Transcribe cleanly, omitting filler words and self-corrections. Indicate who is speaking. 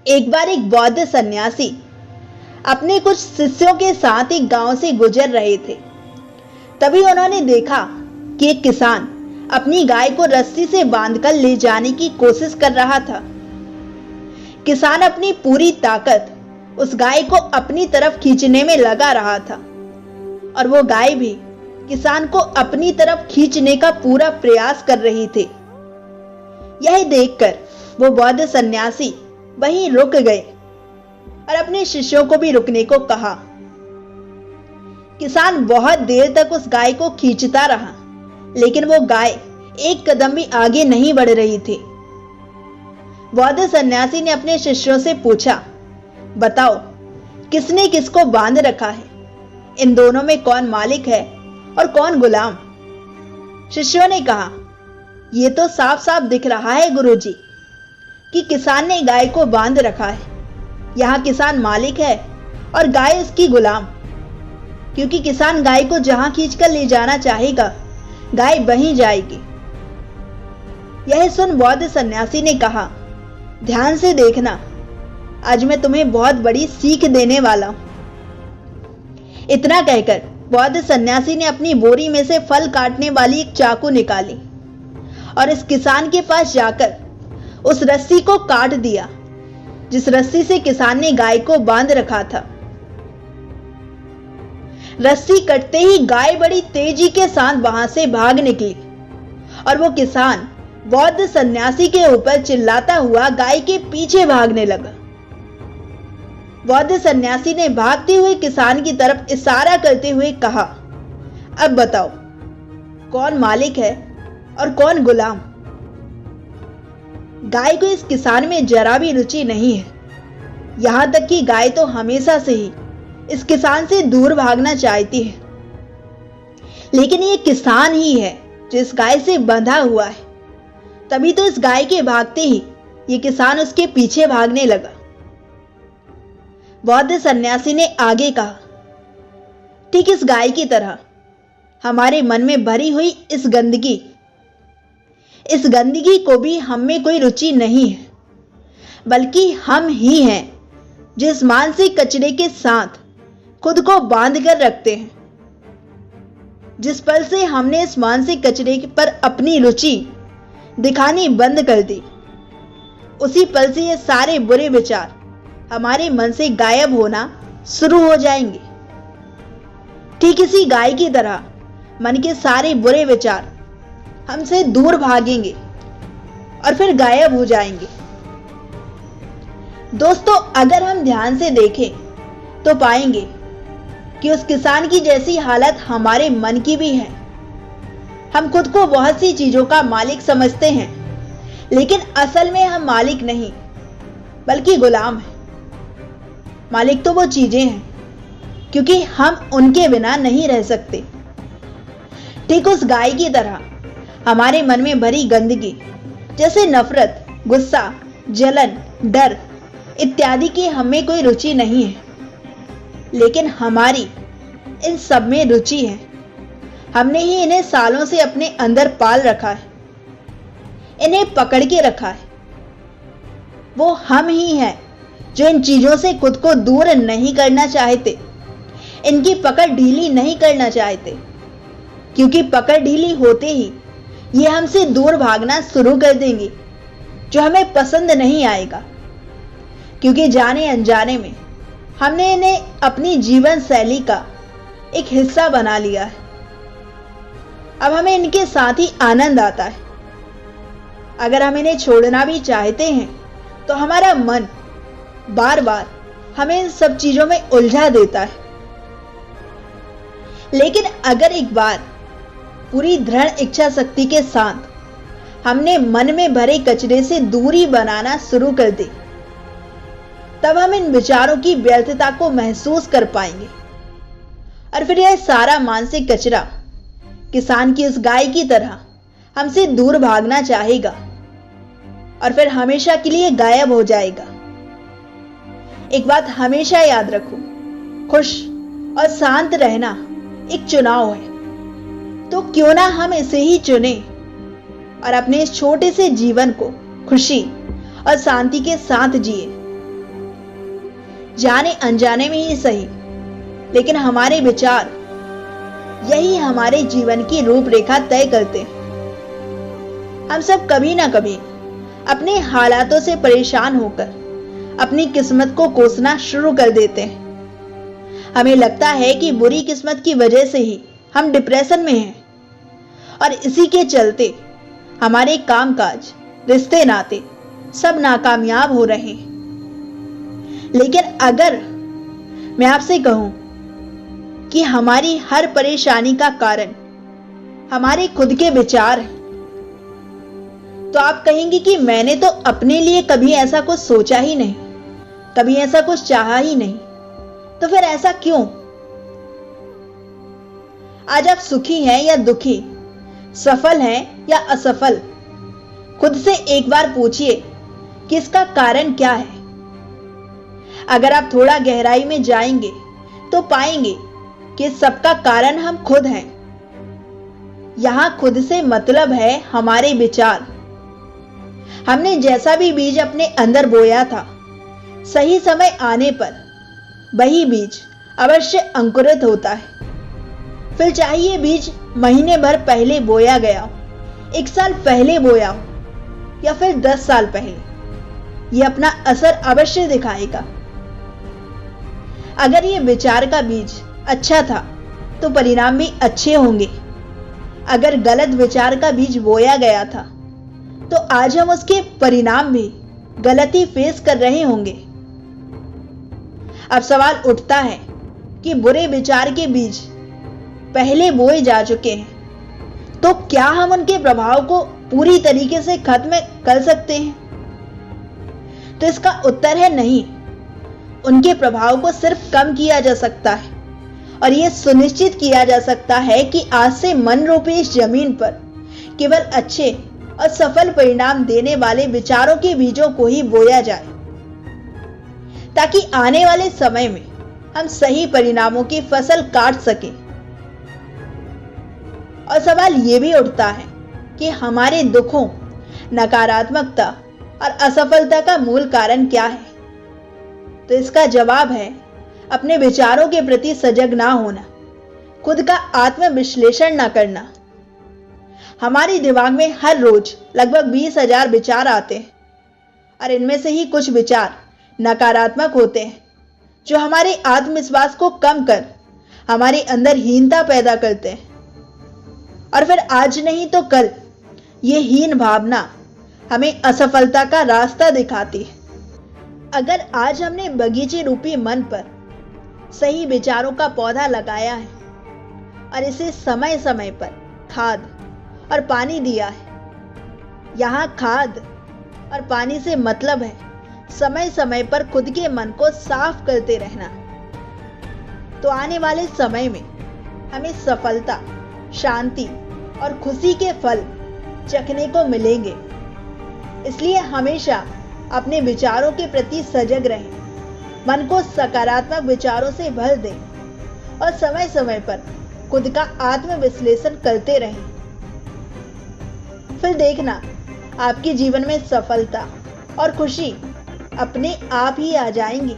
Speaker 1: एक बार एक बौद्ध सन्यासी अपने कुछ शिष्यों के साथ एक गांव से गुजर रहे थे। तभी उन्होंने देखा कि एक किसान अपनी गाय को रस्सी से बांधकर ले जाने की कोशिश कर रहा था। किसान अपनी पूरी ताकत उस गाय को अपनी तरफ खींचने में लगा रहा था और वो गाय भी किसान को अपनी तरफ खींचने का पूरा प्रयास कर रही थी। यह देखकर वो बौद्ध सन्यासी वहीं रुक गए और अपने शिष्यों को भी रुकने को कहा। किसान बहुत देर तक उस गाय को खींचता रहा, लेकिन वो गाय एक कदम भी आगे नहीं बढ़ रही थी। बौद्ध सन्यासी ने अपने शिष्यों से पूछा, बताओ किसने किसको बांध रखा है? इन दोनों में कौन मालिक है और कौन गुलाम? शिष्यों ने कहा, ये तो साफ साफ दिख रहा है गुरुजी कि किसान ने गाय को बांध रखा है। यहाँ किसान मालिक है और गाय उसकी गुलाम, क्योंकि किसान गाय को जहां खींचकर ले जाना चाहेगा गाय वहीं जाएगी। यह सुन बौद्ध सन्यासी ने कहा, ध्यान से देखना, आज मैं तुम्हें बहुत बड़ी सीख देने वाला हूं। इतना कहकर बौद्ध सन्यासी ने अपनी बोरी में से फल काटने वाली एक चाकू निकाली और इस किसान के पास जाकर उस रस्सी को काट दिया जिस रस्सी से किसान ने गाय को बांध रखा था। रस्सी कटते ही गाय बड़ी तेजी के साथ वहां से भाग निकली और वो किसान बौद्ध सन्यासी के ऊपर चिल्लाता हुआ गाय के पीछे भागने लगा। बौद्ध सन्यासी ने भागते हुए किसान की तरफ इशारा करते हुए कहा, अब बताओ कौन मालिक है और कौन गुलाम? गाय को इस किसान में जरा भी रुचि नहीं है। यहां तक कि गाय तो हमेशा से ही इस किसान से दूर भागना चाहती है, लेकिन ये किसान ही है जो इस गाय से बंधा हुआ है। तभी तो इस गाय के भागते ही ये किसान उसके पीछे भागने लगा। बौद्ध सन्यासी ने आगे कहा, ठीक इस गाय की तरह हमारे मन में भरी हुई इस गंदगी को भी हम में कोई रुचि नहीं है, बल्कि हम ही हैं जो इस मानसिक कचरे के साथ खुद को बांध कर रखते हैं। जिस पल से हमने इस मानसिक कचरे पर अपनी रुचि दिखानी बंद कर दी, उसी पल से ये सारे बुरे विचार हमारे मन से गायब होना शुरू हो जाएंगे। ठीक इसी गाय की तरह मन के सारे बुरे विचार हमसे दूर भागेंगे और फिर गायब हो जाएंगे। दोस्तों, अगर हम ध्यान से देखें तो पाएंगे कि उस किसान की जैसी हालत हमारे मन की भी है। हम खुद को बहुत सी चीजों का मालिक समझते हैं, लेकिन असल में हम मालिक नहीं बल्कि गुलाम हैं। मालिक तो वो चीजें हैं क्योंकि हम उनके बिना नहीं रह सकते। ठीक उस गाय की तरह हमारे मन में भरी गंदगी जैसे नफरत, गुस्सा, जलन, डर इत्यादि की हमें कोई रुचि नहीं है, लेकिन हमारी इन सब में रुचि है। हमने ही इन्हें सालों से अपने अंदर पाल रखा है, इन्हें पकड़ के रखा है। वो हम ही हैं जो इन चीजों से खुद को दूर नहीं करना चाहते, इनकी पकड़ ढीली नहीं करना चाहते, क्योंकि पकड़ ढीली होते ही ये हमसे दूर भागना शुरू कर देंगे, जो हमें पसंद नहीं आएगा, क्योंकि जाने अनजाने में हमने इन्हें अपनी जीवन शैली का एक हिस्सा बना लिया है। अब हमें इनके साथ ही आनंद आता है। अगर हम इन्हें छोड़ना भी चाहते हैं तो हमारा मन बार बार हमें इन सब चीजों में उलझा देता है। लेकिन अगर एक बार पूरी दृढ़ इच्छा शक्ति के साथ हमने मन में भरे कचरे से दूरी बनाना शुरू कर दी, तब हम इन विचारों की व्यर्थता को महसूस कर पाएंगे और फिर यह सारा मानसिक कचरा किसान की उस गाय की तरह हमसे दूर भागना चाहेगा और फिर हमेशा के लिए गायब हो जाएगा। एक बात हमेशा याद रखो, खुश और शांत रहना एक चुनाव है, तो क्यों ना हम इसे ही चुने और अपने इस छोटे से जीवन को खुशी और शांति के साथ जिए। जाने अनजाने में ही सही, लेकिन हमारे विचार यही हमारे जीवन की रूपरेखा तय करते हैं। हम सब कभी ना कभी अपने हालातों से परेशान होकर अपनी किस्मत को कोसना शुरू कर देते हैं। हमें लगता है कि बुरी किस्मत की वजह से ही हम डिप्रेशन में हैं और इसी के चलते हमारे कामकाज, रिश्ते नाते सब नाकामयाब हो रहे हैं। लेकिन अगर मैं आपसे कहूं कि हमारी हर परेशानी का कारण हमारे खुद के विचार हैं, तो आप कहेंगे कि मैंने तो अपने लिए कभी ऐसा कुछ सोचा ही नहीं, कभी ऐसा कुछ चाहा ही नहीं, तो फिर ऐसा क्यों? आज आप सुखी हैं या दुखी, सफल हैं या असफल, खुद से एक बार पूछिए कि इसका कारण क्या है। अगर आप थोड़ा गहराई में जाएंगे तो पाएंगे कि सबका कारण हम खुद हैं। यहां खुद से मतलब है हमारे विचार। हमने जैसा भी बीज अपने अंदर बोया था, सही समय आने पर वही बीज अवश्य अंकुरित होता है। फिर चाहे ये बीज महीने भर पहले बोया गया हो, 1 साल पहले बोया हो या फिर 10 साल पहले, ये अपना असर अवश्य दिखाएगा। अगर ये विचार का बीज अच्छा था तो परिणाम भी अच्छे होंगे। अगर गलत विचार का बीज बोया गया था तो आज हम उसके परिणाम भी गलती फेस कर रहे होंगे। अब सवाल उठता है कि बुरे विचार के बीज पहले बोए जा चुके हैं, तो क्या हम उनके प्रभाव को पूरी तरीके से खत्म कर सकते हैं? तो इसका उत्तर है नहीं। उनके प्रभाव को सिर्फ कम किया जा सकता है और यह सुनिश्चित किया जा सकता है कि आज से मन रूपी इस जमीन पर केवल अच्छे और सफल परिणाम देने वाले विचारों के बीजों को ही बोया जाए, ताकि आने वाले समय में हम सही परिणामों की फसल काट सकें। और सवाल यह भी उठता है कि हमारे दुखों, नकारात्मकता और असफलता का मूल कारण क्या है? तो इसका जवाब है अपने विचारों के प्रति सजग ना होना, खुद का आत्मविश्लेषण ना करना। हमारे दिमाग में हर रोज लगभग 20,000 विचार आते हैं और इनमें से ही कुछ विचार नकारात्मक होते हैं, जो हमारे आत्मविश्वास को कम कर हमारे अंदर हीनता पैदा करते हैं। और फिर आज नहीं तो कल ये हीन भावना हमें असफलता का रास्ता दिखाती है। अगर आज हमने बगीचे रूपी मन पर सही विचारों का पौधा लगाया है और इसे समय समय पर खाद और पानी दिया है, यहाँ खाद और पानी से मतलब है समय समय पर खुद के मन को साफ करते रहना, तो आने वाले समय में हमें सफलता, शांति और खुशी के फल चखने को मिलेंगे। इसलिए हमेशा अपने विचारों के प्रति सजग रहें, मन को सकारात्मक विचारों से भर दें और समय समय पर खुद का आत्मविश्लेषण करते रहें। फिर देखना आपके जीवन में सफलता और खुशी अपने आप ही आ जाएंगी।